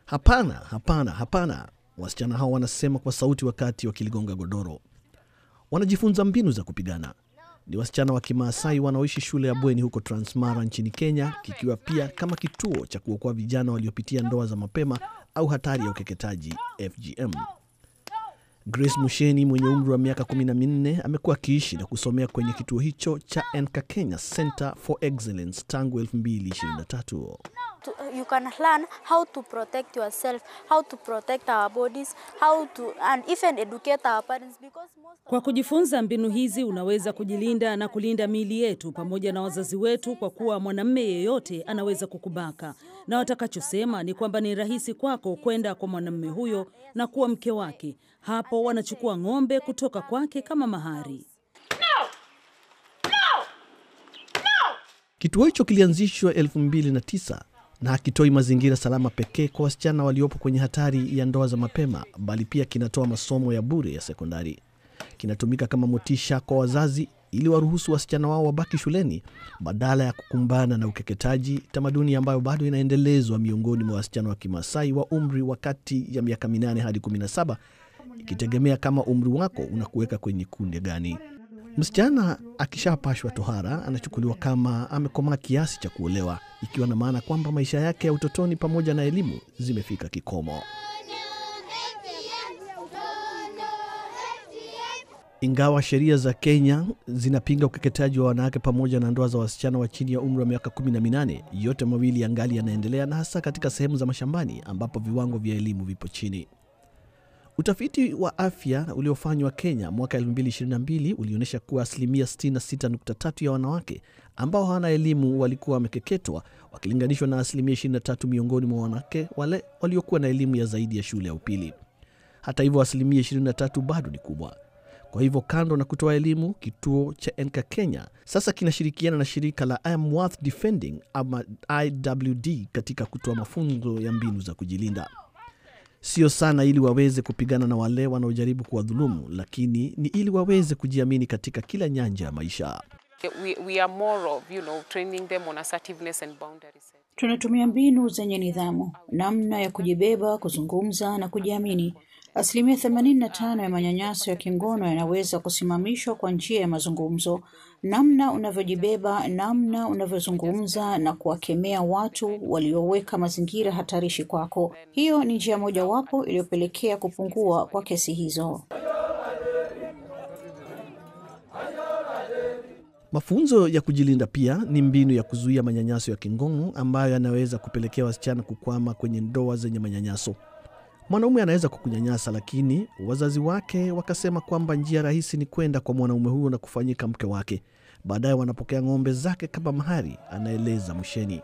Hapana, hapana, hapana, wasichana hao wanasema kwa sauti wakati wakiligonga godoro. Wanajifunza mbinu za kupigana. Ni wasichana wa Kimaasai wanaoishi shule ya bweni huko Transmara nchini Kenya, kikiwa pia kama kituo cha kuokoa vijana waliopitia ndoa za mapema au hatari ya ukeketaji FGM. Grace Musheni mwenye umri wa miaka 14 amekuwa akiishi na kusomea kwenye kituo hicho cha Enka Kenya Center for Excellence tangu 2023. You can learn how to protect yourself, how to protect our bodies, and even educate our parents because Kwa kujifunza mbinu hizi unaweza kujilinda na kulinda miili yetu pamoja na wazazi wetu, kwa kuwa mwanamume yeyote anaweza kukubaka. Na watakachosema ni kwamba ni rahisi kwako kwenda kwa mwanamume huyo na kuwa mke wake. Hapo wanachukua ng'ombe kutoka kwake kama mahari. Kituo hicho kilianzishwa 2009 na hakitoi mazingira salama pekee kwa wasichana waliopo kwenye hatari ya ndoa za mapema, bali pia kinatoa masomo ya bure ya sekondari. Kinatumika kama motisha kwa wazazi ili waruhusu wasichana wao wabaki shuleni badala ya kukumbana na ukeketaji, tamaduni ambayo bado inaendelezwa miongoni mwa wasichana wa Kimaasai wa umri wa kati ya miaka 8 hadi 17, ikitegemea kama umri wako unakuweka kwenye kundi gani. Msichana akishapashwa tohara anachukuliwa kama amekomaa kiasi cha kuolewa, ikiwa na maana kwamba maisha yake ya utotoni pamoja na elimu zimefika kikomo. Ingawa sheria za Kenya zinapinga ukeketaji wa wanawake pamoja na ndoa za wasichana wa chini ya umri wa miaka 18, yote mawili yangali yanaendelea, na hasa katika sehemu za mashambani ambapo viwango vya elimu vipo chini. Utafiti wa afya uliofanywa Kenya mwaka 2022 ulionyesha kuwa 66.3% ya wanawake ambao hawana elimu walikuwa wamekeketwa, wakilinganishwa na 23% miongoni mwa wanawake wale waliokuwa na elimu ya zaidi ya shule ya upili. Hata hivyo 23% bado ni kubwa. Kwa hivyo kando na kutoa elimu, kituo cha Enka Kenya sasa kinashirikiana na shirika la I Am Worth Defending ama IWD katika kutoa mafunzo ya mbinu za kujilinda. Sio sana ili waweze kupigana na wale wanaojaribu kuwadhulumu, lakini ni ili waweze kujiamini katika kila nyanja ya maisha. We are more of, training them on assertiveness and boundaries. Tunatumia mbinu zenye nidhamu, namna ya kujibeba, kuzungumza na kujiamini. 85% ya manyanyaso ya kingono yanaweza kusimamishwa kwa njia ya mazungumzo. Namna unavyojibeba, namna unavyozungumza na kuwakemea watu walioweka mazingira hatarishi kwako. Hiyo ni njia mojawapo iliyopelekea kupungua kwa kesi hizo. Mafunzo ya kujilinda pia ni mbinu ya kuzuia manyanyaso ya kingono ambayo yanaweza kupelekea wasichana kukwama kwenye ndoa zenye manyanyaso. Mwanaume anaweza kukunyanyasa, lakini wazazi wake wakasema kwamba njia rahisi ni kwenda kwa mwanaume huyo na kufanyika mke wake. Baadaye wanapokea ng'ombe zake kama mahari, anaeleza Musheni.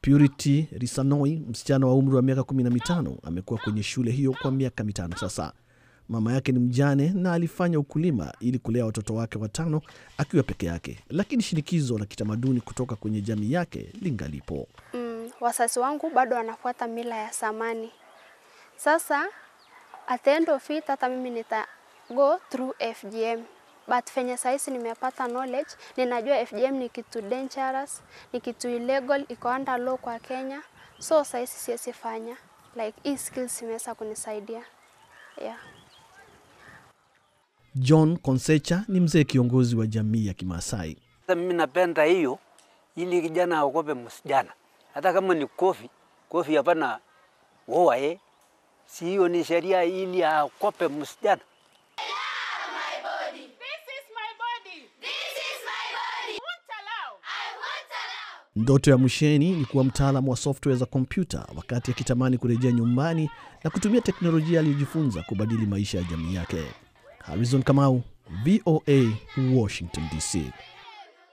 Purity Risanoi, msichana wa umri wa miaka 15, amekuwa kwenye shule hiyo kwa miaka 5 sasa. Mama yake ni mjane na alifanya ukulima ili kulea watoto wake 5 akiwa peke yake, lakini shinikizo la kitamaduni kutoka kwenye jamii yake lingalipo. Wazazi wangu bado wanafuata mila ya zamani. Sasa at the end of it, hata mimi nita go through FGM. But fenye saisi nimepata knowledge, ninajua FGM ni kitu dangerous, ni kitu illegal, iko under law kwa Kenya. So saisi siwezi fanya. Like hii skills imeweza kunisaidia. Yeah. John Konsecha ni mzee kiongozi wa jamii ya Kimaasai. Mimi napenda hiyo ili kijana aogope msichana. Hata kama ni kofi hapana woa si hiyo ni sheria ili aogope msichana. Ndoto ya Musheni ni kuwa mtaalamu wa software za kompyuta, wakati akitamani kurejea nyumbani na kutumia teknolojia aliyojifunza kubadili maisha ya jamii yake. Harrison Kamau, VOA, Washington DC.